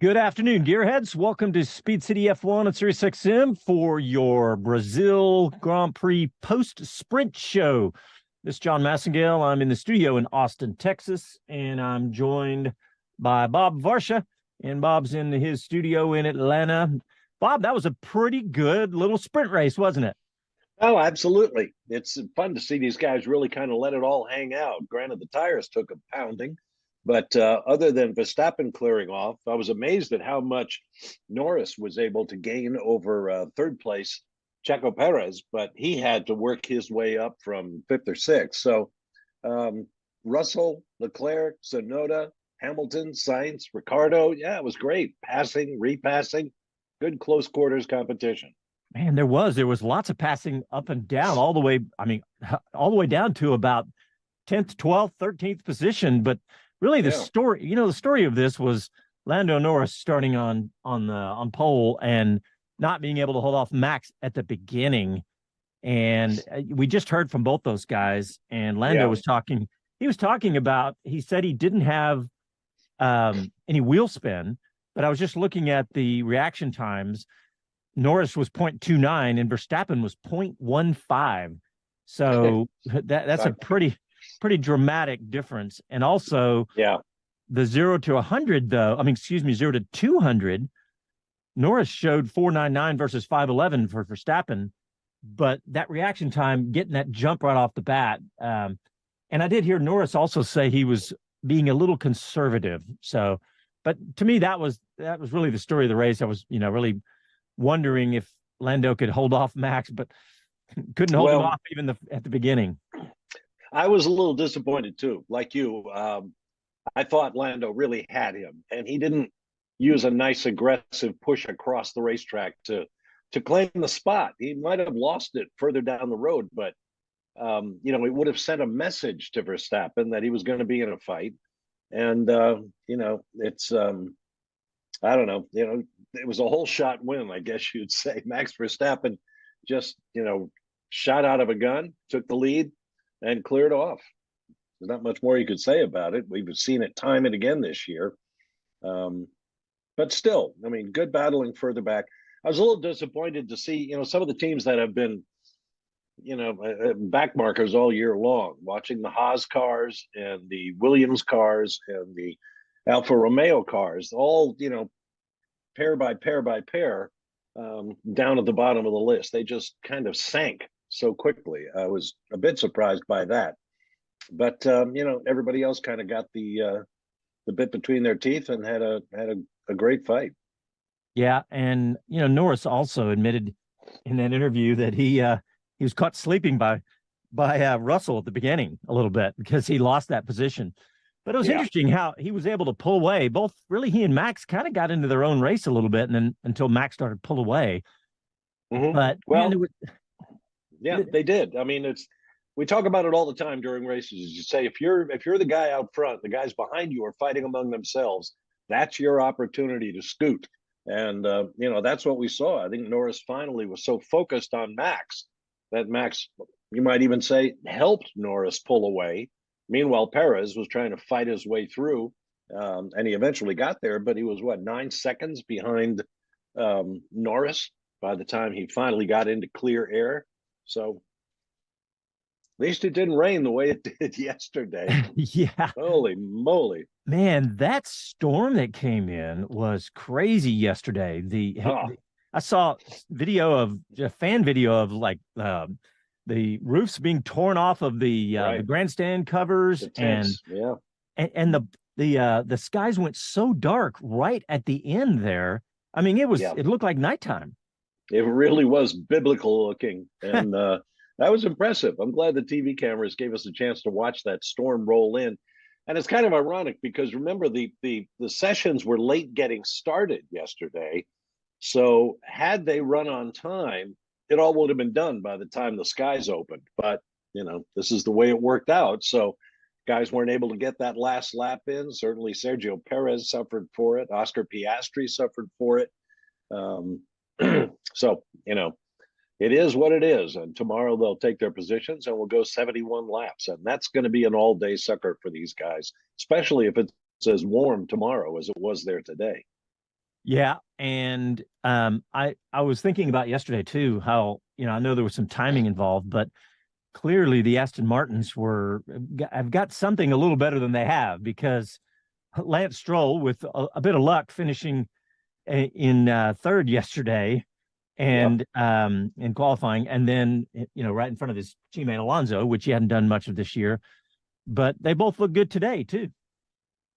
Good afternoon, gearheads. Welcome to Speed City F1 at SiriusXM for your Brazil Grand Prix post-sprint show. This is John Massengale. I'm in the studio in Austin, Texas, and I'm joined by Bob Varsha, and Bob's in his studio in Atlanta. Bob, that was a pretty good little sprint race, wasn't it? Oh, absolutely. It's fun to see these guys really kind of let it all hang out. Granted, the tires took a pounding, but other than Verstappen clearing off, I was amazed at how much Norris was able to gain over third place Checo Perez, but he had to work his way up from fifth or sixth. So um, Russell, Leclerc, Tsunoda, Hamilton, Sainz, Ricardo, yeah, it was great. Passing, repassing, good close quarters competition. Man, there was lots of passing up and down all the way. I mean, all the way down to about 10th, 12th, 13th position. But really, the Yeah. story, the story of this was Lando Norris starting on pole and not being able to hold off Max at the beginning. And we just heard from both those guys. And Lando Yeah. was talking. He was talking about. He said he didn't have any wheel spin, but I was just looking at the reaction times. Norris was 0.29 and Verstappen was 0.15. So that's a pretty dramatic difference. And also Yeah. the 0 to 100 though, 0 to 200, Norris showed 499 versus 511 for Verstappen, but that reaction time, getting that jump right off the bat. And I did hear Norris also say he was being a little conservative. So, but to me, that was really the story of the race. I was, really wondering if Lando could hold off Max, but couldn't hold him off even at the beginning. I was a little disappointed too, like you. I thought Lando really had him, and he didn't use a nice aggressive push across the racetrack to claim the spot. He might have lost it further down the road, but it would have sent a message to Verstappen that he was going to be in a fight. And it's I don't know, it was a whole shot win, I guess you'd say. Max Verstappen just, shot out of a gun, took the lead, and cleared off. There's not much more you could say about it. We've seen it time and again this year. But still, I mean, good battling further back. I was a little disappointed to see, some of the teams that have been, back markers all year long, watching the Haas cars and the Williams cars and the Alfa Romeo cars, all, pair by pair by pair, down at the bottom of the list. They just kind of sank so quickly. I was a bit surprised by that. But everybody else kind of got the bit between their teeth and had a great fight. Yeah, and Norris also admitted in that interview that he was caught sleeping by Russell at the beginning a little bit because he lost that position. But it was interesting how he was able to pull away. Both really, he and Max kind of got into their own race a little bit, and then until Max started to pull away. Mm-hmm. But they did. I mean, we talk about it all the time during races. You say if you're the guy out front, the guys behind you are fighting among themselves. That's your opportunity to scoot, and that's what we saw. I think Norris finally was so focused on Max that Max, you might even say, helped Norris pull away. Meanwhile, Perez was trying to fight his way through, and he eventually got there, but he was, 9 seconds behind Norris by the time he finally got into clear air. So at least it didn't rain the way it did yesterday. Yeah. Holy moly. Man, that storm that came in was crazy yesterday. I saw a fan video of like the roofs being torn off of the grandstand covers, and the skies went so dark right at the end there. I mean, it looked like nighttime. It really was biblical looking, and that was impressive. I'm glad the TV cameras gave us a chance to watch that storm roll in. And it's kind of ironic because remember the sessions were late getting started yesterday. So had they run on time, it all would have been done by the time the skies opened. But, this is the way it worked out. So guys weren't able to get that last lap in. Certainly Sergio Perez suffered for it. Oscar Piastri suffered for it. So, it is what it is. And tomorrow they'll take their positions and we'll go 71 laps. And that's going to be an all-day sucker for these guys, especially if it's as warm tomorrow as it was there today. Yeah, and I was thinking about yesterday too, how, I know there was some timing involved, but clearly the Aston Martins have got something a little better than they have, because Lance Stroll, with a bit of luck, finishing in third yesterday, Yep. and in qualifying, and then right in front of his teammate Alonso, which he hadn't done much of this year, but they both look good today too.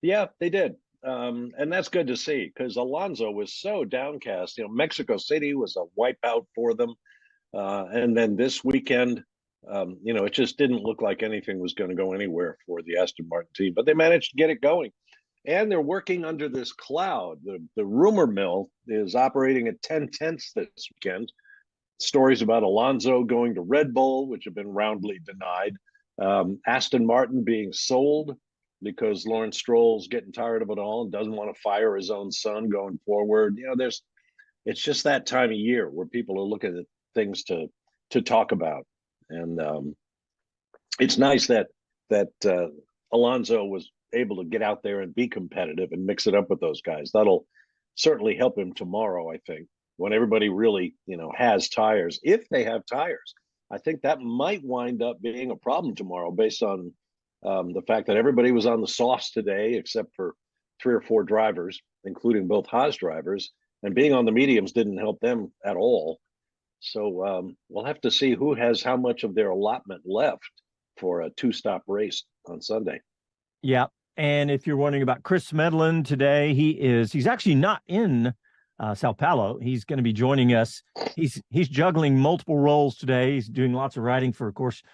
Yeah, they did. And that's good to see, because Alonso was so downcast. Mexico City was a wipeout for them. And then this weekend, it just didn't look like anything was going to go anywhere for the Aston Martin team, but they managed to get it going. And they're working under this cloud. The rumor mill is operating at 10/10 this weekend. Stories about Alonso going to Red Bull, which have been roundly denied. Aston Martin being sold because Lawrence Stroll's getting tired of it all and doesn't want to fire his own son going forward. It's just that time of year where people are looking at things to talk about, and it's nice that Alonso was able to get out there and be competitive and mix it up with those guys. That'll certainly help him tomorrow, I think, when everybody really has tires. If they have tires, I think that might wind up being a problem tomorrow, based on the fact that everybody was on the softs today, except for 3 or 4 drivers, including both Haas drivers, and being on the mediums didn't help them at all. So we'll have to see who has how much of their allotment left for a 2-stop race on Sunday. Yeah. And if you're wondering about Chris Medlin today, he's actually not in Sao Paulo. He's going to be joining us. He's juggling multiple roles today. He's doing lots of writing for, of course,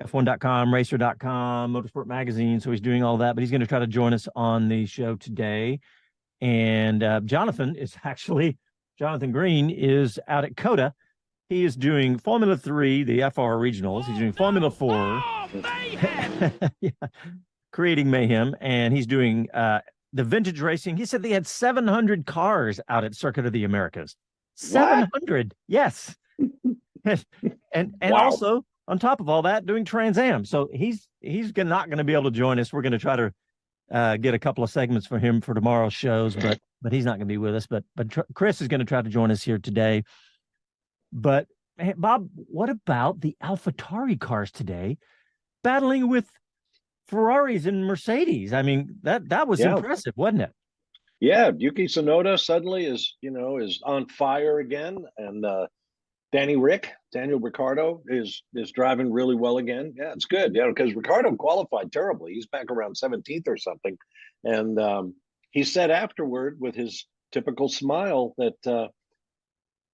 F1.com, Racer.com, Motorsport Magazine. So he's doing all that, but he's going to try to join us on the show today. And Jonathan Green is out at COTA. He is doing Formula 3, the FR Regionals. He's doing Formula 4. Oh, mayhem! Yeah, creating mayhem. And he's doing the vintage racing. He said they had 700 cars out at Circuit of the Americas. 700, yes. and Wow. Also, on top of all that, doing Trans Am. So he's not going to be able to join us. We're going to try to get a couple of segments for him for tomorrow's shows, but he's not going to be with us. But Chris is going to try to join us here today. But hey, Bob, what about the AlphaTauri cars today, battling with Ferraris and Mercedes? I mean, that was impressive, wasn't it? Yeah, Yuki Tsunoda suddenly is on fire again, and Daniel Ricciardo is driving really well again. Yeah, it's good. Because Ricciardo qualified terribly. He's back around 17th or something, and he said afterward with his typical smile that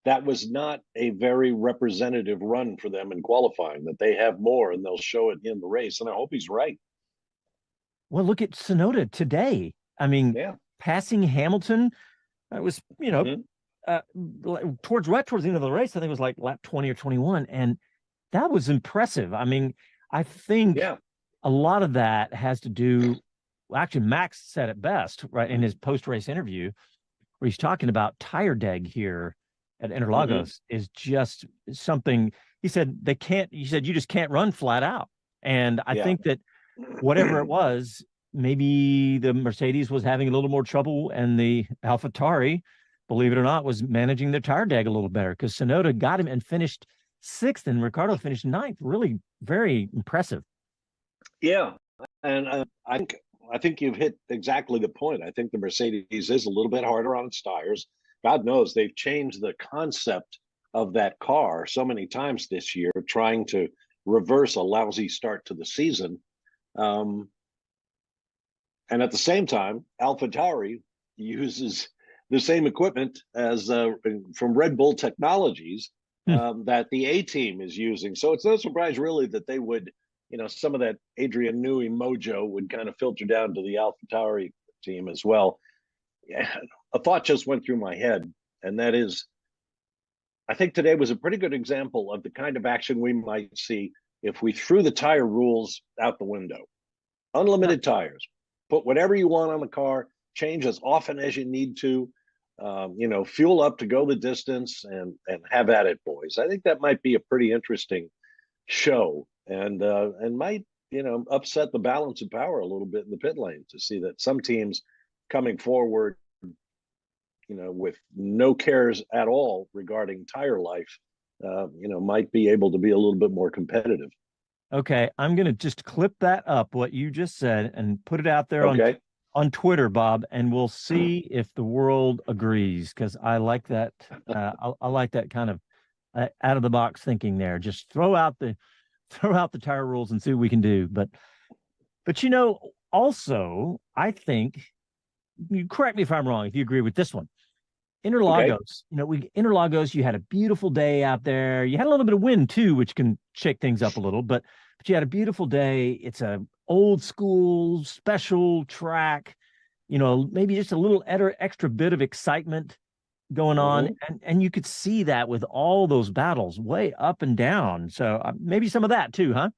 that was not a very representative run for them in qualifying. That they have more and they'll show it in the race. And I hope he's right. Well, look at Tsunoda today. I mean, passing Hamilton, it was towards the end of the race. I think it was like lap 20 or 21, and that was impressive. I mean, I think a lot of that has to do. Well, actually, Max said it best, right, in his post-race interview, where he's talking about tire deg here at Interlagos is just something. He said you just can't run flat out. And I think that whatever it was, maybe the Mercedes was having a little more trouble, and the AlphaTauri, believe it or not, was managing their tire deg a little better, because Tsunoda got him and finished 6th, and Ricciardo finished 9th. Really very impressive. Yeah. And I think you've hit exactly the point. I think the Mercedes is a little bit harder on its tires. God knows they've changed the concept of that car so many times this year, trying to reverse a lousy start to the season. And at the same time, AlphaTauri uses the same equipment as from Red Bull Technologies that the A team is using. So it's no surprise really that they would, some of that Adrian Newey mojo would kind of filter down to the AlphaTauri team as well. Yeah, a thought just went through my head, and that is, I think today was a pretty good example of the kind of action we might see if we threw the tire rules out the window. Unlimited tires. Put whatever you want on the car, change as often as you need to, fuel up to go the distance, and have at it, boys. I think that might be a pretty interesting show, and might, upset the balance of power a little bit in the pit lane, to see that some teams coming forward with no cares at all regarding tire life, might be able to be a little bit more competitive. Okay, I'm gonna just clip that up, what you just said, and put it out there Okay. on Twitter, Bob, and we'll see if the world agrees, because I like that. I like that kind of out of the box thinking there. Just throw out the tire rules and see what we can do. But also, I think, you correct me if I'm wrong, if you agree with this one. Interlagos, Interlagos, you had a beautiful day out there. You had a little bit of wind too, which can shake things up a little, but you had a beautiful day. It's a old school special track, maybe just a little extra bit of excitement going on. And you could see that with all those battles way up and down. So maybe some of that too, huh?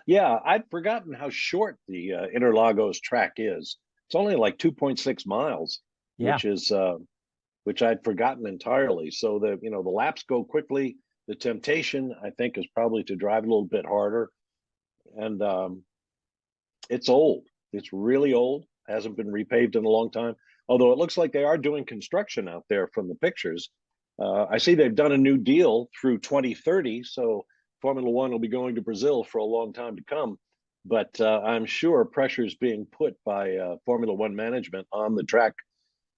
Yeah, I'd forgotten how short the Interlagos track is. It's only like 2.6 miles, Yeah. which I'd forgotten entirely. So the laps go quickly. The temptation, I think, is probably to drive a little bit harder. And it's old. It's really old. Hasn't been repaved in a long time. Although it looks like they are doing construction out there from the pictures. I see they've done a new deal through 2030. So Formula One will be going to Brazil for a long time to come. But I'm sure pressure is being put by Formula One management on the track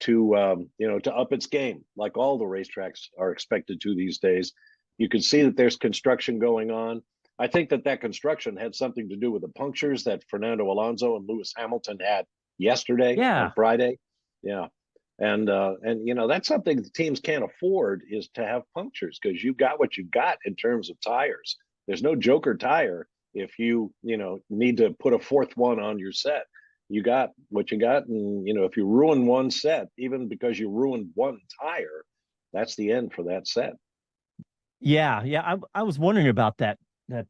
to up its game, like all the racetracks are expected to these days. You can see that there's construction going on. I think that construction had something to do with the punctures that Fernando Alonso and Lewis Hamilton had yesterday on Friday. Yeah. And that's something the teams can't afford, is to have punctures, because you've got what you've got in terms of tires. There's no joker tire if you need to put a fourth one on your set. You got what you got, and if you ruin one set, even because you ruined one tire, that's the end for that set. Yeah. I was wondering about that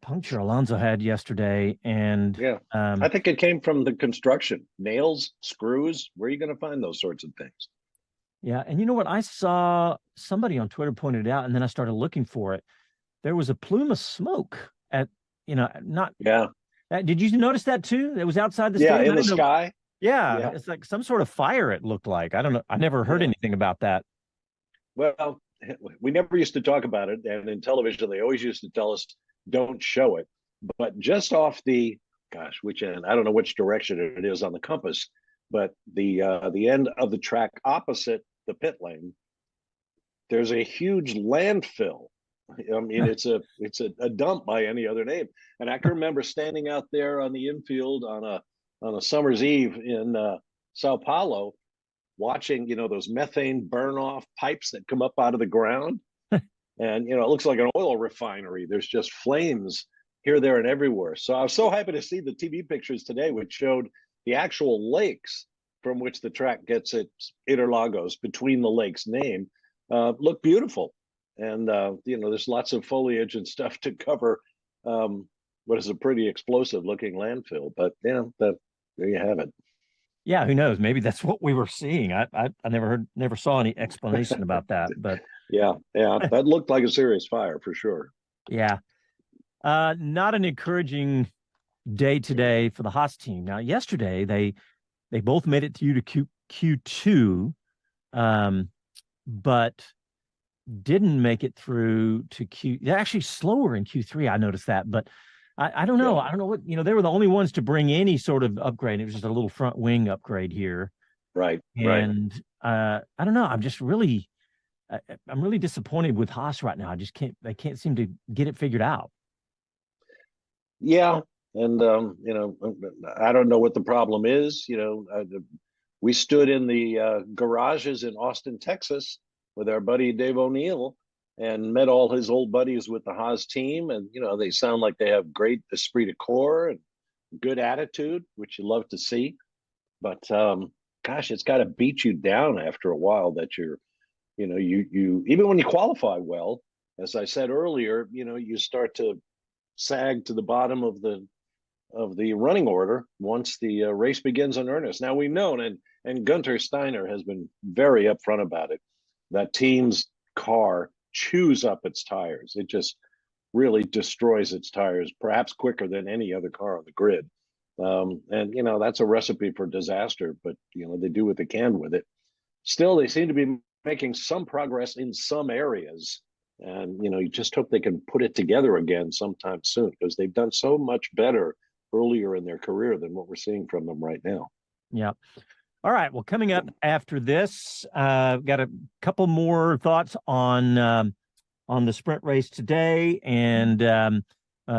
puncture Alonso had yesterday, and yeah, I think it came from the construction. Nails, screws. Where are you going to find those sorts of things? Yeah, and you know what? I saw somebody on Twitter pointed it out, and then I started looking for it. There was a plume of smoke at, not. Yeah. Did you notice that too? It was outside the yeah, stadium. in the sky. Yeah, it's like some sort of fire, it looked like. I don't know. I never heard anything about that. Well, we never used to talk about it. And in television, they always used to tell us, don't show it. But just off which end? I don't know which direction it is on the compass, but the end of the track opposite the pit lane, there's a huge landfill. I mean, it's a dump by any other name. And I can remember standing out there on the infield on a summer's eve in Sao Paulo, watching those methane burn off pipes that come up out of the ground, and it looks like an oil refinery. There's just flames here, there, and everywhere. So I was so happy to see the TV pictures today, which showed the actual lakes from which the track gets its Interlagos, between the lakes name, look beautiful. And there's lots of foliage and stuff to cover what is a pretty explosive looking landfill. But there you have it. Yeah, who knows? Maybe that's what we were seeing. I never saw any explanation about that. But yeah, that looked like a serious fire for sure. Yeah, not an encouraging day today for the Haas team. Now, yesterday they both made it to Q2, but didn't make it through to Q. They're actually slower in Q3. I noticed that, but I don't know. Yeah. I don't know what, they were the only ones to bring any sort of upgrade. It was just a little front wing upgrade here. Right. And I don't know. I'm really disappointed with Haas right now. They can't seem to get it figured out. Yeah. And, I don't know what the problem is. We stood in the garages in Austin, Texas with our buddy Dave O'Neill, and met all his old buddies with the Haas team. And, they sound like they have great esprit de corps and good attitude, which you love to see. But gosh, it's got to beat you down after a while that you even when you qualify well, as I said earlier, you start to sag to the bottom of the running order once the race begins in earnest. Now we know, and Gunter Steiner has been very upfront about it, that team's car chews up its tires. It just really destroys its tires, perhaps quicker than any other car on the grid. And that's a recipe for disaster, but they do what they can with it. still they seem to be making some progress in some areas. And, you just hope they can put it together again sometime soon, because they've done so much better earlier in their career than what we're seeing from them right now. Yeah. All right. Well, coming up after this, got a couple more thoughts on the sprint race today, and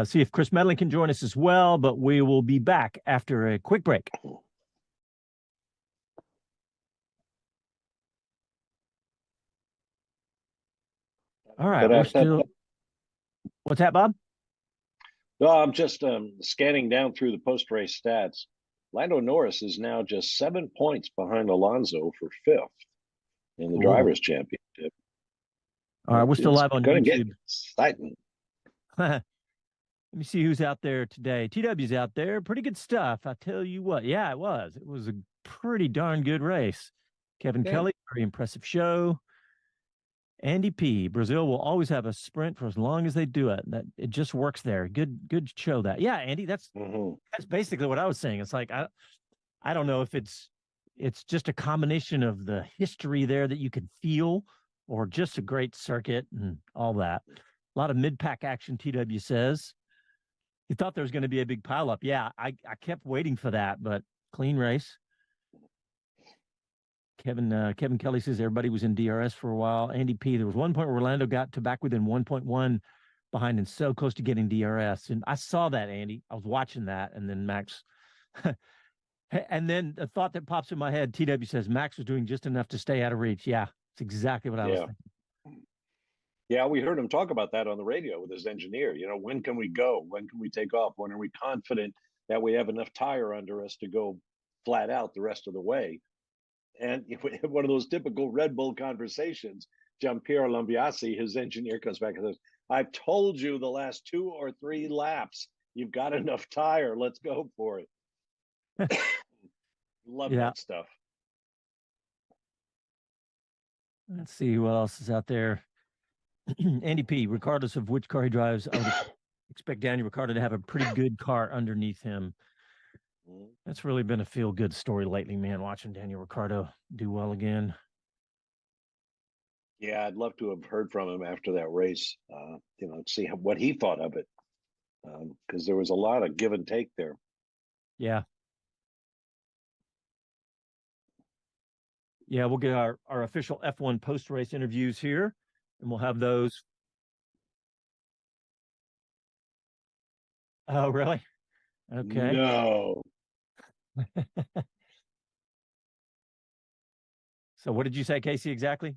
see if Chris Medley can join us as well. But we will be back after a quick break. All right. We're still. What's that, Bob? No, I'm just scanning down through the post-race stats. Lando Norris is now just 7 points behind Alonso for 5th in the Drivers' Championship. All right, we're still live on YouTube. Get exciting. Let me see who's out there today. TW's out there. Pretty good stuff. I tell you what. Yeah, it was. It was a pretty darn good race. Kevin Kelly, very impressive show. Andy P. Brazil will always have a sprint for as long as they do it. That it just works there. Good show that. Yeah, Andy, that's basically what I was saying. It's like I don't know if it's just a combination of the history there that you can feel, or just a great circuit and all that. A lot of mid-pack action, TW says. He thought there was going to be a big pileup. Yeah, I kept waiting for that, but clean race. Kevin Kelly says everybody was in DRS for a while. Andy P, there was one point where Orlando got to back within 1.1 behind and so close to getting DRS. And I saw that, Andy. I was watching that. And then Max, and then the thought that pops in my head, TW says Max was doing just enough to stay out of reach. Yeah, it's exactly what I was thinking. Yeah, we heard him talk about that on the radio with his engineer. When can we go? When can we take off? When are we confident that we have enough tire under us to go flat out the rest of the way? And one of those typical Red Bull conversations, Giampiero Lambiase, his engineer, comes back and says, I've told you the last 2 or 3 laps, you've got enough tire. Let's go for it. Love that stuff. Let's see who else is out there. Andy P, regardless of which car he drives, I would expect Daniel Ricciardo to have a pretty good car underneath him. That's really been a feel-good story lately, man, watching Daniel Ricciardo do well again. Yeah, I'd love to have heard from him after that race, see what he thought of it, because there was a lot of give and take there. Yeah. Yeah, we'll get our official F1 post-race interviews here, and we'll have those. Oh, really? Okay. No. So what did you say, Casey, exactly?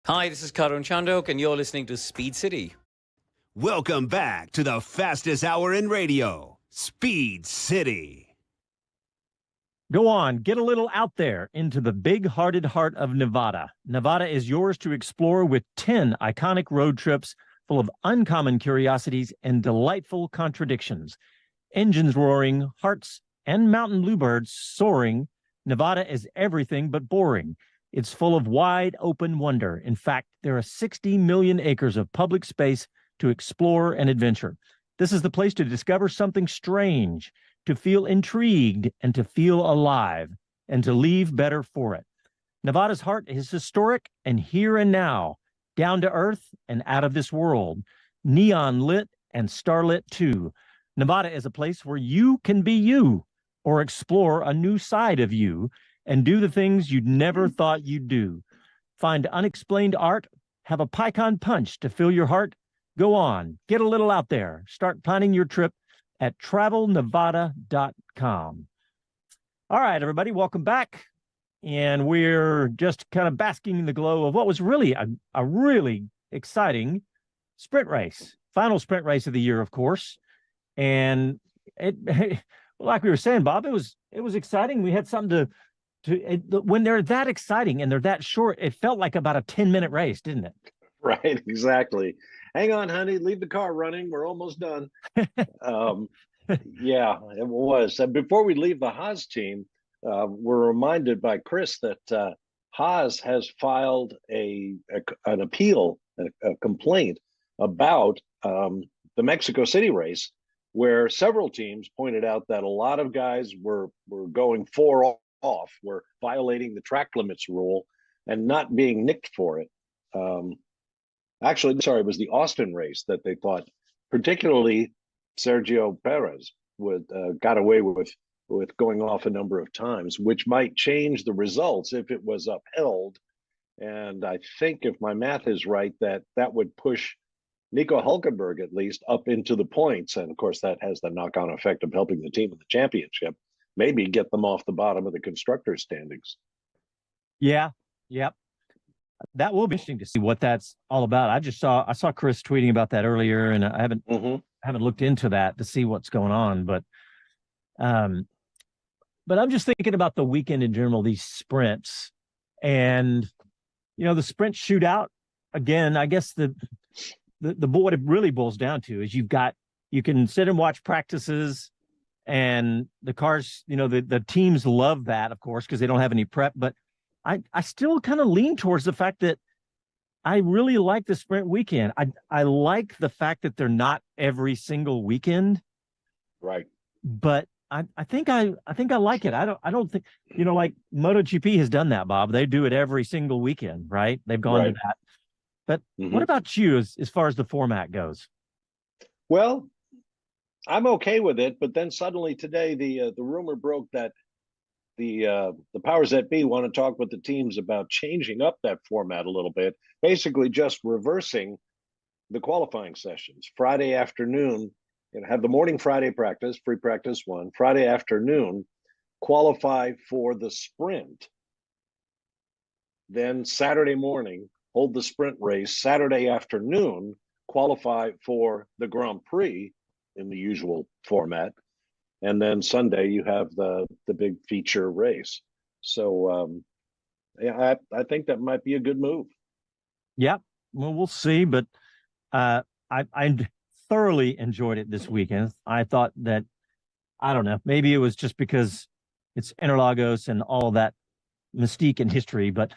Hi, this is Karun Chandok, and you're listening to Speed City. Welcome back to the fastest hour in radio, Speed City. Go on, get a little out there into the big-hearted heart of Nevada. Nevada is yours to explore with 10 iconic road trips full of uncommon curiosities and delightful contradictions. Engines roaring, hearts and mountain bluebirds soaring, Nevada is everything but boring. It's full of wide open wonder. In fact, there are 60 million acres of public space to explore and adventure. This is the place to discover something strange, to feel intrigued and to feel alive, and to leave better for it. Nevada's heart is historic and here and now, down to earth and out of this world, neon lit and starlit too. Nevada is a place where you can be you, or explore a new side of you and do the things you'd never thought you'd do. Find unexplained art, have a PyCon punch to fill your heart. Go on, get a little out there. Start planning your trip at travelnevada.com. All right, everybody, welcome back. And we're just kind of basking in the glow of what was really a really exciting sprint race. Final sprint race of the year, of course. And it like we were saying, Bob, it was exciting. We had something when they're that exciting and they're that short, it felt like about a 10-minute race, didn't it? Right, exactly. Hang on, honey, leave the car running. We're almost done. Yeah, it was. And before we leave the Haas team, we're reminded by Chris that Haas has filed an appeal, a complaint about the Mexico City race, where several teams pointed out that a lot of guys were going 4 off, were violating the track limits rule and not being nicked for it. Actually, sorry, it was the Austin race that they thought, particularly Sergio Perez got away with going off a number of times, which might change the results if it was upheld. And I think, if my math is right, that would push Nico Hulkenberg at least up into the points. And of course, that has the knock-on effect of helping the team in the championship, maybe get them off the bottom of the constructors' standings. Yeah. Yep. That will be interesting to see what that's all about. I saw Chris tweeting about that earlier, and I haven't looked into that to see what's going on. But I'm just thinking about the weekend in general, these sprints, and the sprint shootout again. I guess what it really boils down to is you can sit and watch practices, and the cars, the teams love that, of course, because they don't have any prep. But I still kind of lean towards the fact that I really like the sprint weekend. I like the fact that they're not every single weekend. Right. But I think I like it. I don't think, like MotoGP has done that, Bob. They do it every single weekend, right? They've gone to that. But what about you as far as the format goes? Well, I'm okay with it, but then suddenly today the rumor broke that the powers that be want to talk with the teams about changing up that format a little bit, basically just reversing the qualifying sessions. Friday afternoon, have the morning Friday practice, free practice 1, Friday afternoon, qualify for the sprint. Then Saturday morning, hold the sprint race. Saturday afternoon, qualify for the Grand Prix in the usual format. And then Sunday, you have the big feature race. So, I think that might be a good move. Yeah, well, we'll see. But I thoroughly enjoyed it this weekend. I thought that, I don't know, maybe it was just because it's Interlagos and all of that mystique and history. But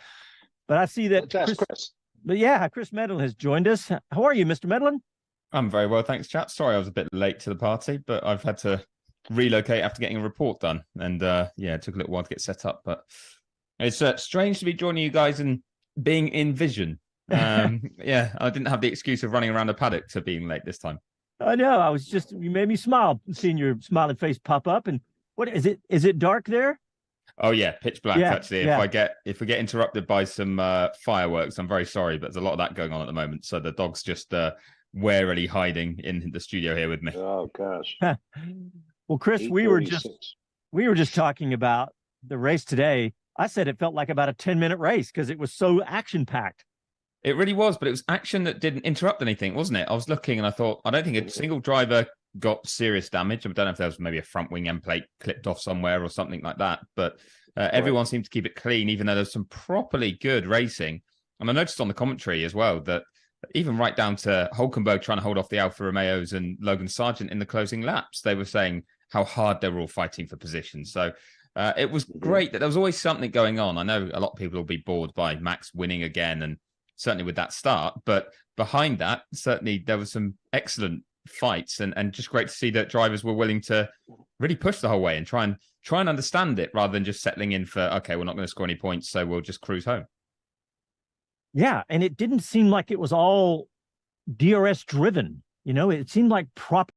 I see that. Let's ask Chris. But yeah, Chris Medlin has joined us. How are you, Mr. Medlin? I'm very well, thanks, chat. Sorry I was a bit late to the party, but I've had to relocate after getting a report done. And it took a little while to get set up. But it's strange to be joining you guys and being in vision. I didn't have the excuse of running around a paddock to being late this time. I know. You made me smile seeing your smiling face pop up. And what is it? Is it dark there? Oh yeah, pitch black. Yeah, actually, yeah. if we get interrupted by some fireworks, I'm very sorry, but there's a lot of that going on at the moment. So the dog's just warily hiding in the studio here with me. Oh gosh. Well, Chris, we were just talking about the race today. I said it felt like about a 10-minute race because it was so action packed. It really was, but it was action that didn't interrupt anything, wasn't it? I was looking and I thought, I don't think a single driver got serious damage. I don't know if there was maybe a front wing end plate clipped off somewhere or something like that, but everyone seemed to keep it clean, even though there's some properly good racing. And I noticed on the commentary as well that even right down to Hulkenberg trying to hold off the Alfa Romeos and Logan Sargent in the closing laps, they were saying how hard they were all fighting for position. So it was great that there was always something going on. I know a lot of people will be bored by Max winning again, and certainly with that start, but behind that, certainly there was some excellent fights and just great to see that drivers were willing to really push the whole way and try and understand it rather than just settling in for, okay, we're not going to score any points, so we'll just cruise home. Yeah, and it didn't seem like it was all DRS driven. It seemed like proper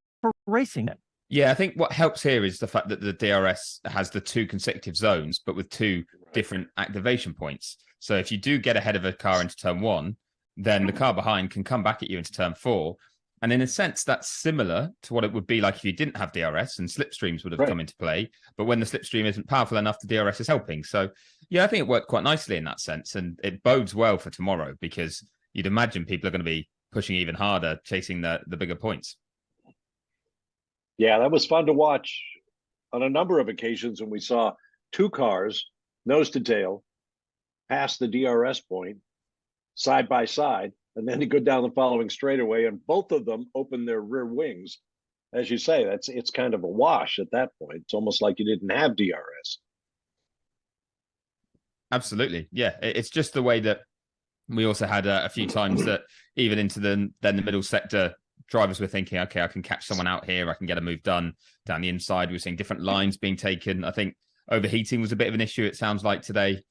racing. Yeah, I think what helps here is the fact that the DRS has the 2 consecutive zones, but with 2 different activation points. So if you do get ahead of a car into turn 1, then the car behind can come back at you into turn 4. And in a sense, that's similar to what it would be like if you didn't have DRS and slipstreams would have come into play. But when the slipstream isn't powerful enough, the DRS is helping. So, yeah, I think it worked quite nicely in that sense. And it bodes well for tomorrow because you'd imagine people are going to be pushing even harder, chasing the bigger points. Yeah, that was fun to watch on a number of occasions when we saw 2 cars, nose to tail, pass the DRS point, side by side, and then to go down the following straightaway, and both of them open their rear wings. As you say, it's kind of a wash at that point. It's almost like you didn't have DRS. Absolutely. Yeah, it's just the way that we also had a few times that even into the middle sector, drivers were thinking, okay, I can catch someone out here. I can get a move done down the inside. We were seeing different lines being taken. I think overheating was a bit of an issue, it sounds like, today,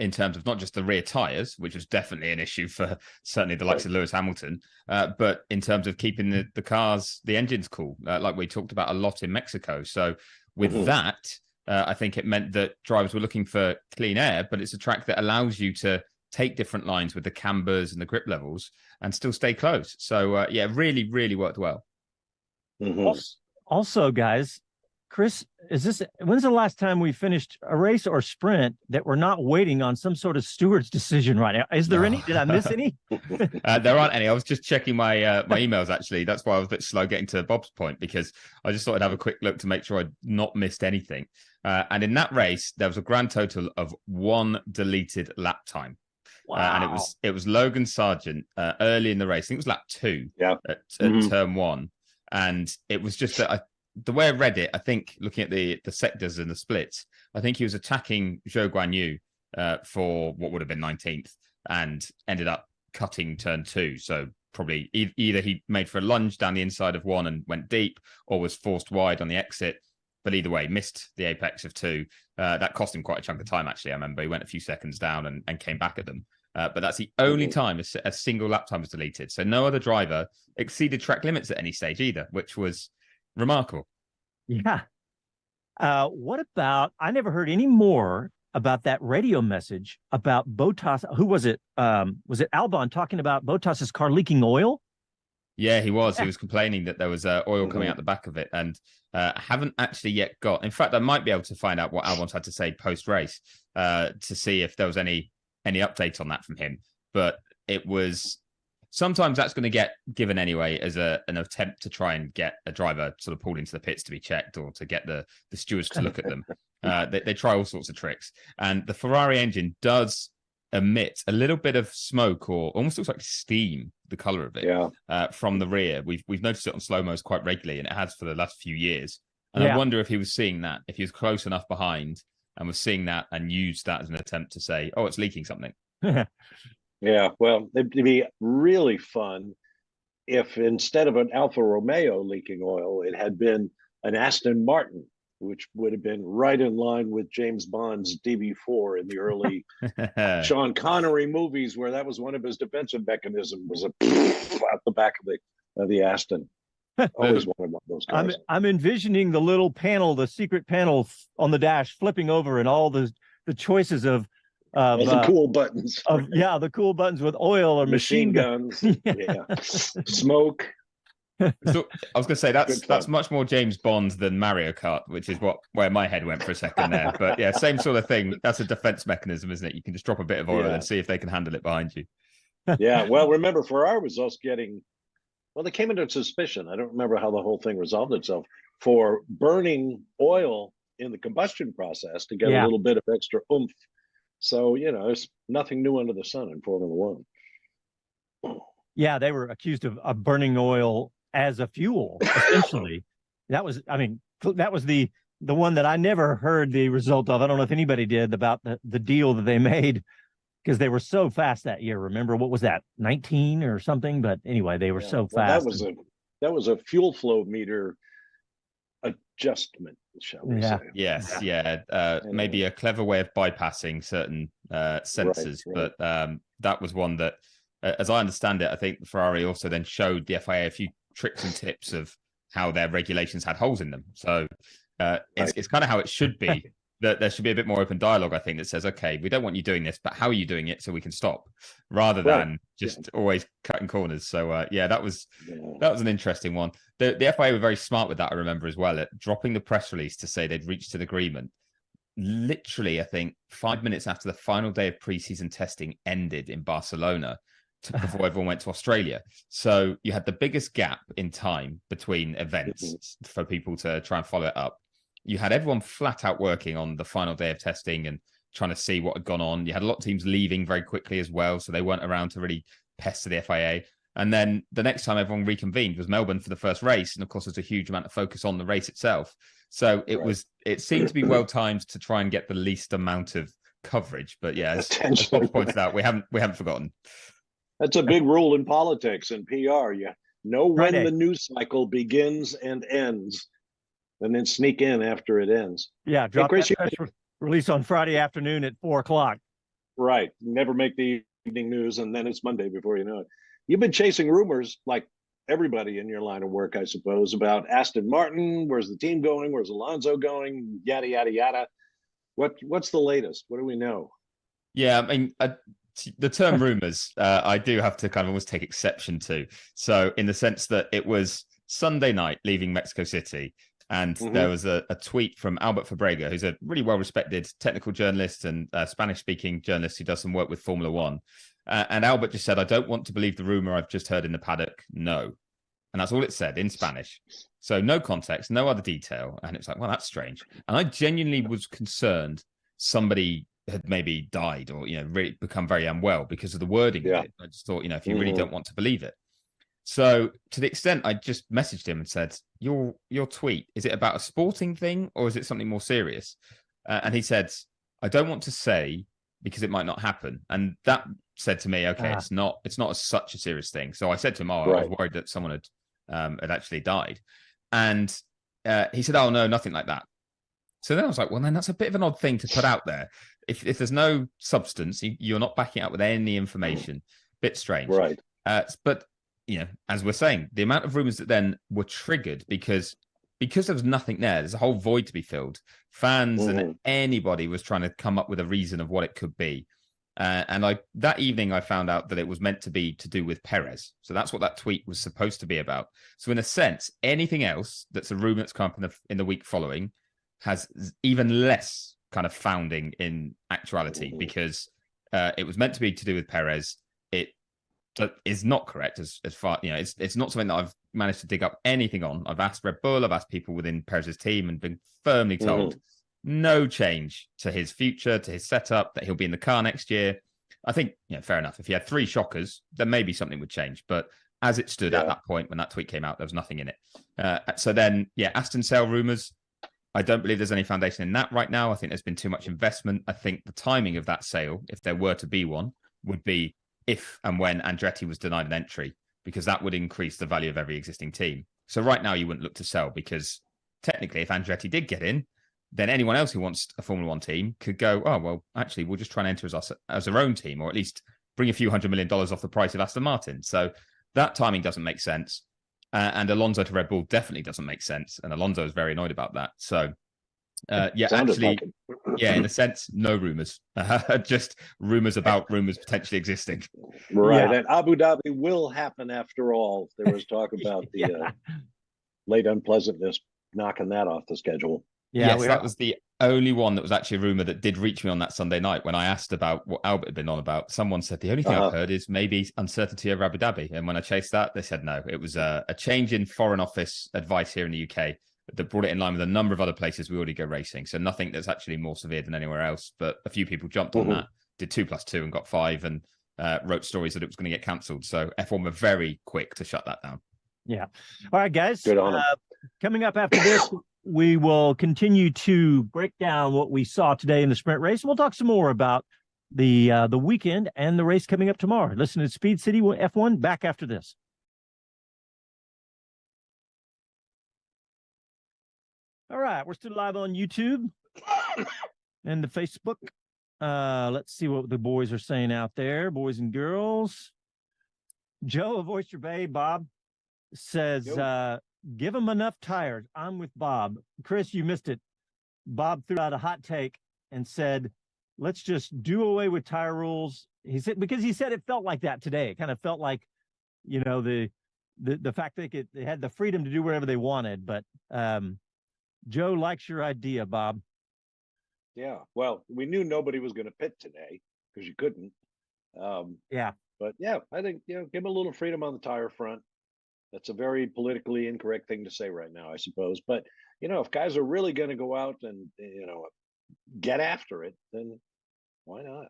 in terms of not just the rear tires, which was definitely an issue for certainly the likes of Lewis Hamilton, but in terms of keeping the cars, the engines cool, like we talked about a lot in Mexico. So with that, I think it meant that drivers were looking for clean air, but it's a track that allows you to take different lines with the cambers and the grip levels and still stay close. So yeah, really, really worked well. Also, guys, Chris, when's the last time we finished a race or sprint that we're not waiting on some sort of steward's decision right now? Is there any? Did I miss any? There aren't any. I was just checking my my emails, actually. That's why I was a bit slow getting to Bob's point, because I just thought I'd have a quick look to make sure I'd not missed anything. And in that race, there was a grand total of 1 deleted lap time. Wow. And it was Logan Sargent early in the race. I think it was lap 2 at turn 1. And it was just that the way I read it, I think looking at the sectors and the splits, I think he was attacking Zhou Guanyu for what would have been 19th and ended up cutting turn 2. So probably either he made for a lunge down the inside of 1 and went deep, or was forced wide on the exit. But either way, missed the apex of 2. That cost him quite a chunk of time, actually. I remember he went a few seconds down and came back at them. But that's the only time a single lap time was deleted. So no other driver exceeded track limits at any stage either, which was remarkable. Yeah. What about, I never heard any more about that radio message about Bottas. Who was it? Was it Albon talking about Bottas's car leaking oil? Yeah, he was. He was complaining that there was oil coming out the back of it, and haven't actually yet got. In fact, I might be able to find out what Albon's had to say post-race to see if there was any update on that from him. But it was, sometimes that's going to get given anyway as an attempt to try and get a driver sort of pulled into the pits to be checked, or to get the stewards to look at them. They try all sorts of tricks, and the Ferrari engine does emit a little bit of smoke, or almost looks like steam, the color of it, from the rear. We've noticed it on slow-mos quite regularly, and it has for the last few years. And I wonder if he was seeing that, if he was close enough behind and was seeing that and used that as an attempt to say, oh, it's leaking something. Yeah, well, it'd be really fun if instead of an Alfa Romeo leaking oil, it had been an Aston Martin, which would have been right in line with James Bond's DB4 in the early Sean Connery movies, where that was one of his defensive mechanisms, was a out the back of the Aston. Always wanted one of those cars. I'm envisioning the little panel, the secret panel on the dash flipping over, and all the choices of the cool buttons. The cool buttons with oil or machine guns. Smoke. So I was going to say that's much more James Bond than Mario Kart, which is where my head went for a second there. But yeah, same sort of thing. That's a defense mechanism, isn't it? You can just drop a bit of oil and see if they can handle it behind you. Yeah. Well, remember, Ferrari was also getting. Well, they came into suspicion. I don't remember how the whole thing resolved itself, for burning oil in the combustion process to get a little bit of extra oomph. So, there's nothing new under the sun in Formula One. Yeah, they were accused of burning oil as a fuel, essentially. That was the one that I never heard the result of. I don't know if anybody did, about the deal that they made, because they were so fast that year. Remember, what was that, 19 or something? But anyway, they were so fast. That was a fuel flow meter adjustment, shall we say. Yes, maybe a clever way of bypassing certain sensors. Right. But that was one that, as I understand it, I think Ferrari also then showed the FIA a few tricks and tips of how their regulations had holes in them. So it's kind of how it should be. That there should be a bit more open dialogue, I think, that says, okay, we don't want you doing this, but how are you doing it so we can stop, rather than just always cutting corners. So that was an interesting one. The FIA were very smart with that, I remember, as well, at dropping the press release to say they'd reached an agreement. Literally, I think 5 minutes after the final day of pre-season testing ended in Barcelona, before everyone went to Australia. So you had the biggest gap in time between events for people to try and follow it up. You had everyone flat out working on the final day of testing and trying to see what had gone on. You had a lot of teams leaving very quickly as well, so they weren't around to really pester the FIA. And then the next time everyone reconvened was Melbourne for the first race. And of course, there's a huge amount of focus on the race itself. So it seemed to be well timed to try and get the least amount of coverage. But yeah, as Bob pointed out, we haven't forgotten. That's a big rule in politics and PR. You Know when Friday. the news cycle begins and ends, and then sneak in after it ends. Yeah, drop Chris, that press release on Friday afternoon at 4:00. right. Never make the evening news, and then it's Monday before you know it. You've been chasing rumors like everybody in your line of work, I suppose, about Aston Martin. Where's the team going? Where's Alonso going? Yada, yada, yada. What's the latest? What do we know? Yeah, I mean, the term rumors, I do have to kind of almost take exception to. So, in the sense that it was Sunday night leaving Mexico City, and there was a tweet from Albert Fabrega, who's a really well-respected technical journalist and Spanish-speaking journalist who does some work with Formula One. And Albert just said, "I don't want to believe the rumor I've just heard in the paddock. No." And that's all it said in Spanish. So no context, no other detail. And it's like, well, that's strange. And I genuinely was concerned somebody had maybe died or, really become very unwell because of the wording of it. I just thought, if you really don't want to believe it. So to the extent I just messaged him and said, your tweet, is it about a sporting thing or is it something more serious? And he said, I don't want to say because it might not happen. And that said to me, okay, it's not such a serious thing. So I said to him, I was worried that someone had actually died. And he said, oh, no, nothing like that. So then I was like, well, then that's a bit of an odd thing to put out there. If there's no substance, you're not backing up with any information. Bit strange. Right. But, as we're saying, the amount of rumors that then were triggered because there was nothing there, there's a whole void to be filled. Fans and anybody was trying to come up with a reason of what it could be. And that evening, I found out that it was meant to be to do with Perez. So that's what that tweet was supposed to be about. So in a sense, anything else that's a rumor that's come up in the week following has even less kind of founding in actuality because it was meant to be to do with Perez. It is not correct as far, it's not something that I've managed to dig up anything on. I've asked Red Bull, I've asked people within Perez's team and been firmly told no change to his future, to his setup, that he'll be in the car next year. I think, fair enough. If he had 3 shockers, then maybe something would change. But as it stood at that point when that tweet came out, there was nothing in it. So then, Aston sale rumors. I don't believe there's any foundation in that right now. I think there's been too much investment. I think the timing of that sale, if there were to be one, would be if and when Andretti was denied an entry, because that would increase the value of every existing team. So right now you wouldn't look to sell because technically if Andretti did get in, then anyone else who wants a Formula One team could go, oh, well, actually, we'll just try and enter as our own team, or at least bring a few $100 million off the price of Aston Martin. So that timing doesn't make sense. And Alonso to Red Bull definitely doesn't make sense. And Alonso is very annoyed about that. So, actually, in a sense, no rumors, just rumors about rumors potentially existing. Right. And Abu Dhabi will happen after all. There was talk about the late unpleasantness knocking that off the schedule. Yes, that was the only one that was actually a rumor that did reach me on that Sunday night when I asked about what Albert had been on about. Someone said the only thing I've heard is maybe uncertainty over Abu Dhabi. And when I chased that, they said no. It was a change in Foreign Office advice here in the UK that brought it in line with a number of other places we already go racing. So nothing that's actually more severe than anywhere else. But a few people jumped on that, did 2+2 and got 5 and wrote stories that it was going to get cancelled. So F1 were very quick to shut that down. Yeah. All right, guys. Good on them. Coming up after this, we will continue to break down what we saw today in the sprint race. We'll talk some more about the weekend and the race coming up tomorrow. Listen to Speed City F1 back after this. All right, we're still live on YouTube and the Facebook. Let's see what the boys are saying out there, boys and girls. Joe of Oyster Bay, Bob, says, give them enough tires. I'm with Bob. Chris, you missed it. Bob threw out a hot take and said, let's just do away with tire rules. He said, because he said it felt like that today. It kind of felt like, the fact that they had the freedom to do whatever they wanted. But Joe likes your idea, Bob. Yeah. Well, we knew nobody was going to pit today because you couldn't. But I think, give them a little freedom on the tire front. That's a very politically incorrect thing to say right now, I suppose. But, if guys are really going to go out and, get after it, then why not?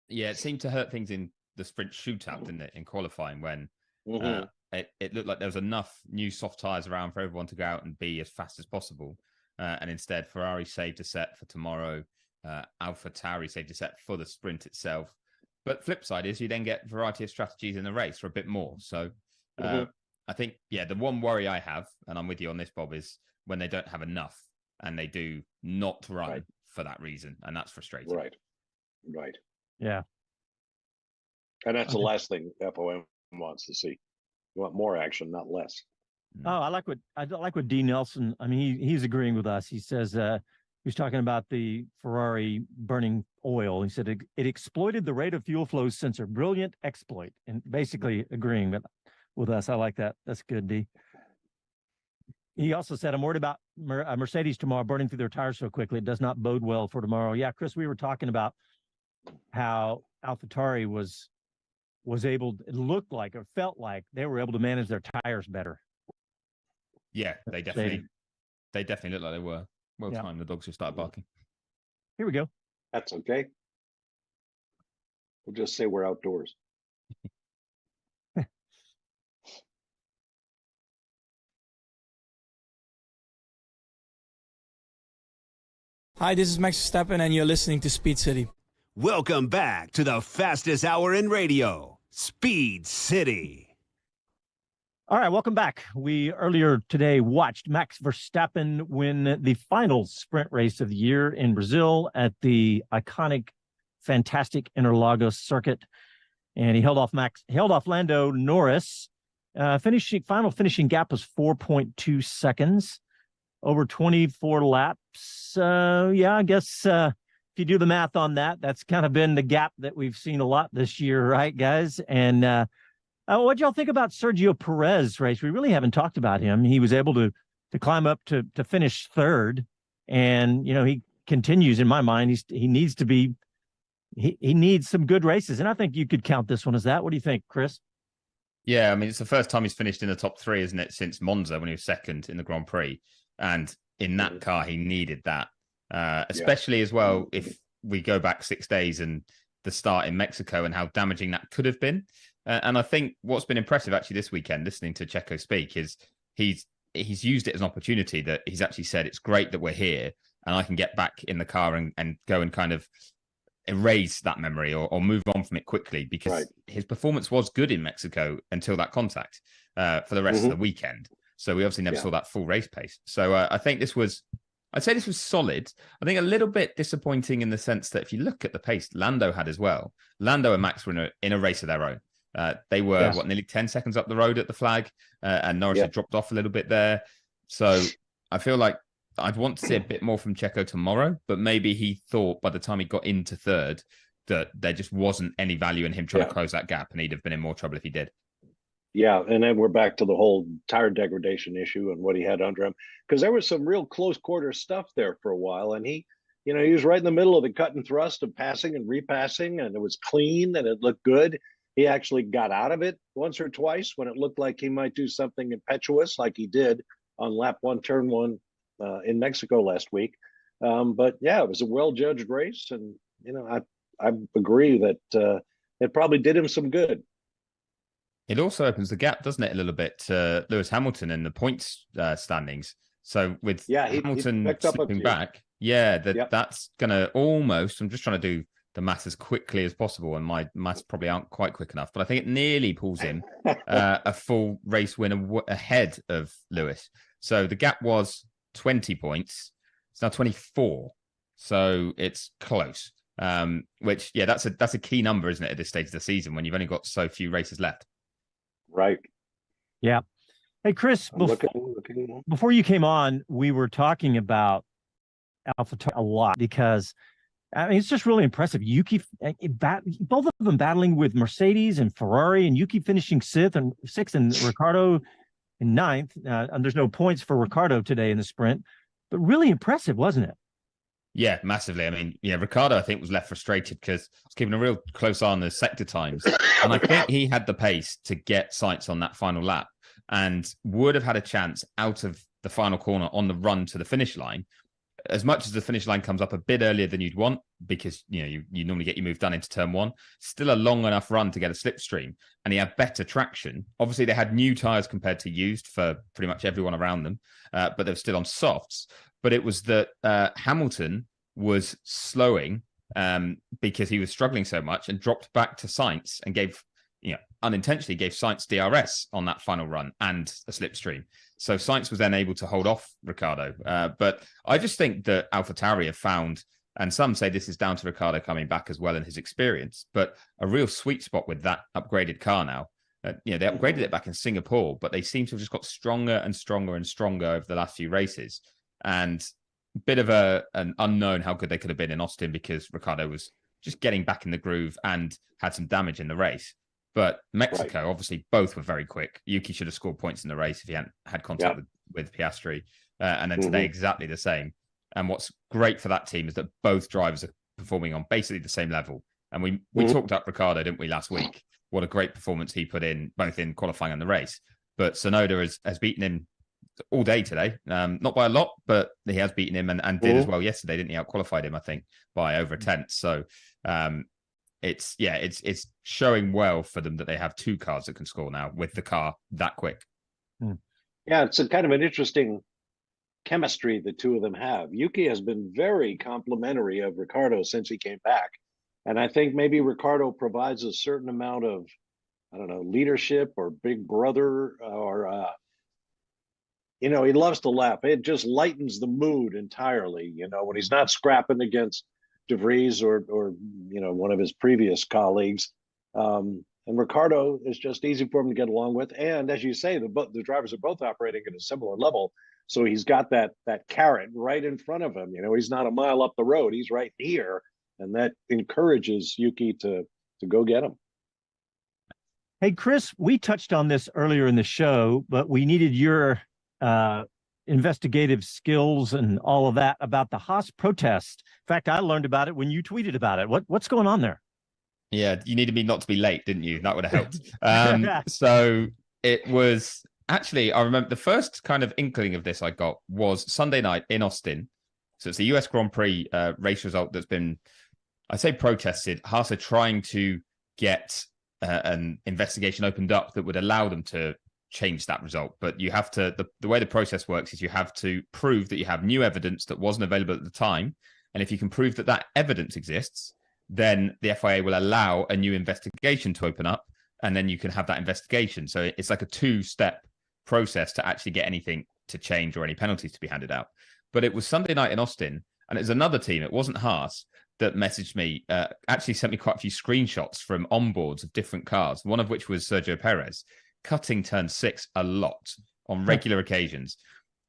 Yeah, it seemed to hurt things in the sprint shootout, didn't it, in qualifying when it looked like there was enough new soft tires around for everyone to go out and be as fast as possible. And instead, Ferrari saved a set for tomorrow. AlphaTauri saved a set for the sprint itself. But flip side is you then get variety of strategies in the race for a bit more. So I think, the one worry I have, and I'm with you on this, Bob, is when they don't have enough and they do not run for that reason, and that's frustrating. Right. Yeah. And that's the last thing FOM wants to see. You want more action, not less. Oh, I like what D. Nelson. I mean, he's agreeing with us. He says he was talking about the Ferrari burning oil. He said it exploited the rate of fuel flow sensor. Brilliant exploit, and basically agreeing with us. I like that. That's good, D. He also said, I'm worried about Mercedes tomorrow burning through their tires so quickly. It does not bode well for tomorrow. Yeah, Chris, we were talking about how AlphaTauri was able, it looked like or felt like they were able to manage their tires better. Yeah, they definitely looked like they were. Well timed. The dogs just started barking. Here we go. That's okay. We'll just say we're outdoors. Hi, this is Max Verstappen, and you're listening to Speed City. Welcome back to the fastest hour in radio, Speed City. All right, welcome back. We earlier today watched Max Verstappen win the final sprint race of the year in Brazil at the iconic, fantastic Interlagos circuit, and he held off Lando Norris. Final finishing gap was 4.2 seconds over 24 laps. I guess if you do the math on that, that's kind of been the gap that we've seen a lot this year, right, guys? And what y'all think about Sergio Perez race? We really haven't talked about him. He was able to climb up to finish third, and he continues in my mind. He needs some good races, and I think you could count this one as that. What do you think, Chris? Yeah, I mean, it's the first time he's finished in the top three, isn't it, since Monza when he was second in the Grand Prix, and in that car he needed that, especially as well if we go back 6 days and the start in Mexico and how damaging that could have been. And I think what's been impressive actually this weekend, listening to Checo speak, is he's used it as an opportunity that he's actually said, it's great that we're here and I can get back in the car and go and kind of erase that memory or move on from it quickly, because his performance was good in Mexico until that contact for the rest of the weekend. So we obviously never saw that full race pace. So I think I'd say this was solid. I think a little bit disappointing in the sense that if you look at the pace Lando had as well, Lando and Max were in a race of their own. They were nearly 10 seconds up the road at the flag, and Norris had dropped off a little bit there. So I feel like I'd want to see a bit more from Checo tomorrow, but maybe he thought by the time he got into third that there just wasn't any value in him trying to close that gap, and he'd have been in more trouble if he did. Yeah, and then we're back to the whole tire degradation issue and what he had under him, because there was some real close quarter stuff there for a while, and he was right in the middle of the cut and thrust of passing and repassing, and it was clean and it looked good. He actually got out of it once or twice when it looked like he might do something impetuous like he did on lap one, turn one in Mexico last week. But yeah, it was a well-judged race. And, I agree that it probably did him some good. It also opens the gap, doesn't it, a little bit to Lewis Hamilton in the points standings. So with Hamilton slipping back, that's going to almost, I'm just trying to do the maths as quickly as possible, and my maths probably aren't quite quick enough, but I think it nearly pulls him a full race win ahead of Lewis. So the gap was 20 points. It's now 24. So it's close. Which, that's a key number, isn't it, at this stage of the season when you've only got so few races left. Right. Yeah. Hey, Chris, before you came on, we were talking about AlphaTauri a lot because it's just really impressive. Yuki, both of them battling with Mercedes and Ferrari, and Yuki finishing sixth and Ricciardo in ninth. And there's no points for Ricciardo today in the sprint, but really impressive, wasn't it? Yeah, massively. I mean, Ricciardo, I think, was left frustrated because I was keeping a real close eye on the sector times. And I think he had the pace to get Sainz on that final lap and would have had a chance out of the final corner on the run to the finish line. As much as the finish line comes up a bit earlier than you'd want, because you normally get your move done into turn one, still a long enough run to get a slipstream, and he had better traction. Obviously, they had new tyres compared to used for pretty much everyone around them, but they were still on softs. But it was that Hamilton was slowing because he was struggling so much and dropped back to Sainz and gave unintentionally gave Sainz DRS on that final run and a slipstream. So Sainz was then able to hold off Ricciardo. But I just think that AlphaTauri have found, and some say this is down to Ricciardo coming back as well in his experience, but a real sweet spot with that upgraded car now. They upgraded it back in Singapore, but they seem to have just got stronger and stronger and stronger over the last few races. And a bit of an unknown how good they could have been in Austin because Ricciardo was just getting back in the groove and had some damage in the race. But Mexico, obviously, both were very quick. Yuki should have scored points in the race if he hadn't had contact with Piastri. And then today, exactly the same. And what's great for that team is that both drivers are performing on basically the same level. And we talked up Ricciardo, didn't we, last week? What a great performance he put in, both in qualifying and the race. But Tsunoda has beaten him all day today. Not by a lot, but he has beaten him and did as well yesterday, didn't he? Out-qualified him, I think, by over a tenth. So it's showing well for them that they have two cars that can score now with the car that quick. Yeah, it's a kind of an interesting chemistry the two of them have. Yuki has been very complimentary of Ricciardo since he came back. And I think maybe Ricciardo provides a certain amount of, I don't know, leadership or big brother or, he loves to laugh. It just lightens the mood entirely, when he's not scrapping against De Vries or one of his previous colleagues. And Ricciardo is just easy for him to get along with. And as you say, the drivers are both operating at a similar level. So he's got that carrot right in front of him. He's not a mile up the road. He's right here. And that encourages Yuki to go get him. Hey, Chris, we touched on this earlier in the show, but we needed your investigative skills and all of that about the Haas protest. In fact, I learned about it when you tweeted about it. What's going on there? Yeah, you needed me not to be late, didn't you? That would have helped. So it was actually, I remember the first kind of inkling of this I got was Sunday night in Austin. So it's the US Grand Prix race result that's been, I say protested. Haas are trying to get an investigation opened up that would allow them to change that result. But you have to, the way the process works is you have to prove that you have new evidence that wasn't available at the time. And if you can prove that that evidence exists, then the FIA will allow a new investigation to open up, and then you can have that investigation. So it's like a two-step process to actually get anything to change or any penalties to be handed out. But it was Sunday night in Austin, and it was another team, it wasn't Haas, that messaged me, actually sent me quite a few screenshots from onboards of different cars, one of which was Sergio Perez, cutting turn 6 a lot on regular occasions.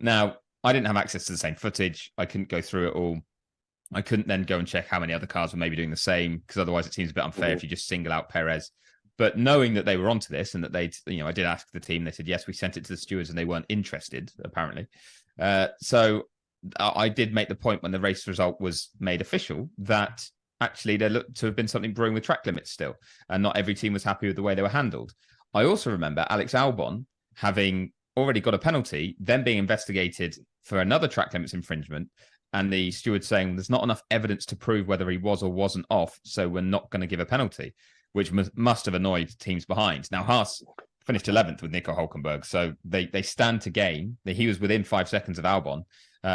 Now, I didn't have access to the same footage. I couldn't go through it all. I couldn't then go and check how many other cars were maybe doing the same, because otherwise it seems a bit unfair if you just single out Perez. But knowing that they were onto this and that I did ask the team, they said, yes, we sent it to the stewards and they weren't interested, apparently. So I did make the point when the race result was made official that actually there looked to have been something brewing with track limits still, and not every team was happy with the way they were handled. I also remember Alex Albon having already got a penalty, then being investigated for another track limits infringement, and the steward saying there's not enough evidence to prove whether he was or wasn't off, so we're not going to give a penalty, which must have annoyed teams behind. Now, Haas finished 11th with Nico Hülkenberg, so they stand to gain. He was within 5 seconds of Albon.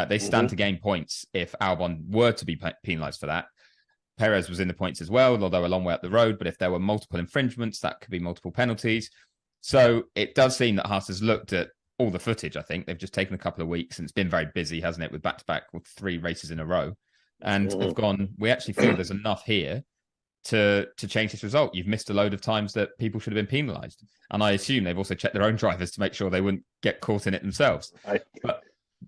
They stand to gain points if Albon were to be penalised for that. Perez was in the points as well, although a long way up the road. But if there were multiple infringements, that could be multiple penalties. So it does seem that Haas has looked at all the footage. I think they've just taken a couple of weeks, and it's been very busy, hasn't it, with back-to-back with 3 races in a row. And they've gone, we actually feel there's enough here to change this result. You've missed a load of times that people should have been penalised. And I assume they've also checked their own drivers to make sure they wouldn't get caught in it themselves.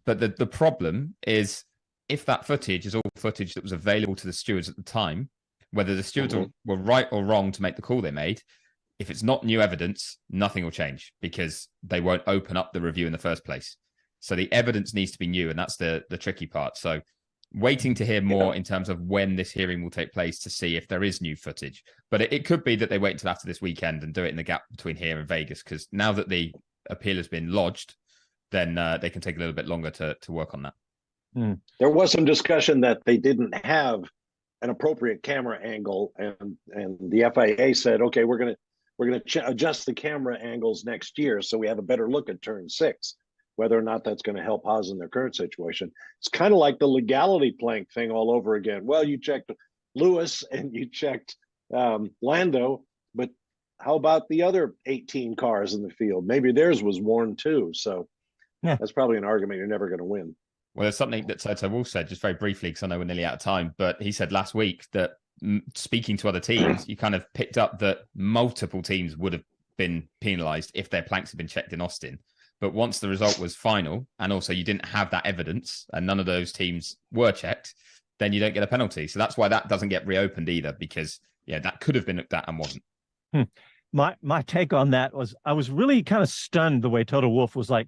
But the problem is, if that footage is all footage that was available to the stewards at the time, whether the stewards were right or wrong to make the call they made, if it's not new evidence, nothing will change because they won't open up the review in the first place. So the evidence needs to be new, and that's the tricky part. So waiting to hear more in terms of when this hearing will take place to see if there is new footage. But it could be that they wait until after this weekend and do it in the gap between here and Vegas, because now that the appeal has been lodged, then they can take a little bit longer to work on that. There was some discussion that they didn't have an appropriate camera angle, and the FIA said, okay, we're going to adjust the camera angles next year so we have a better look at turn 6. Whether or not that's going to help Haas in their current situation, it's kind of like the legality plank thing all over again. Well, you checked Lewis and you checked Lando, but how about the other 18 cars in the field? Maybe theirs was worn too. So Yeah. that's probably an argument you're never going to win. Well, there's something that Toto Wolff said just very briefly, because I know we're nearly out of time, but he said last week that speaking to other teams, you kind of picked up that multiple teams would have been penalized if their planks had been checked in Austin. But once the result was final, and also you didn't have that evidence, and none of those teams were checked, then you don't get a penalty. So that's why that doesn't get reopened either, because that could have been looked at and wasn't. My take on that was, I was really kind of stunned the way Toto Wolff was like,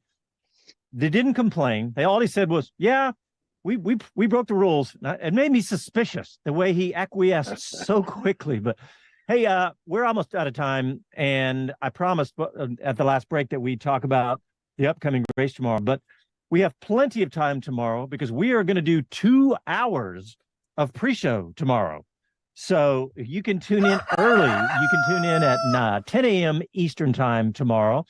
they didn't complain. All he said was, yeah, we broke the rules. It made me suspicious the way he acquiesced so quickly. But hey, we're almost out of time, and I promised at the last break that we talk about the upcoming race tomorrow. But we have plenty of time tomorrow, because we are going to do 2 hours of pre-show tomorrow. So if you can tune in early, you can tune in at 10 a.m. Eastern time tomorrow.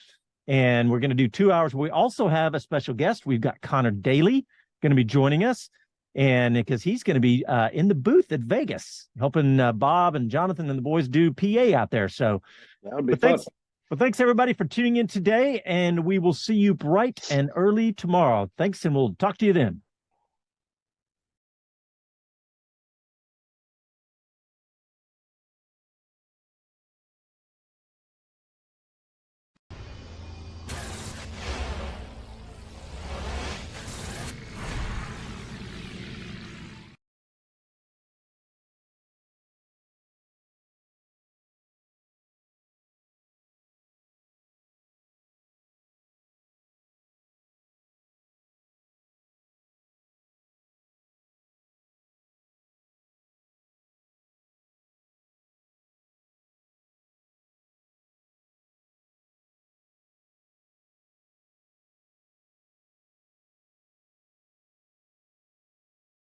And we're going to do 2 hours. We also have a special guest. We've got Connor Daly going to be joining us, and because he's going to be in the booth at Vegas, helping Bob and Jonathan and the boys do PA out there. So that would be fun. Thanks everybody for tuning in today, and we will see you bright and early tomorrow. Thanks, and we'll talk to you then.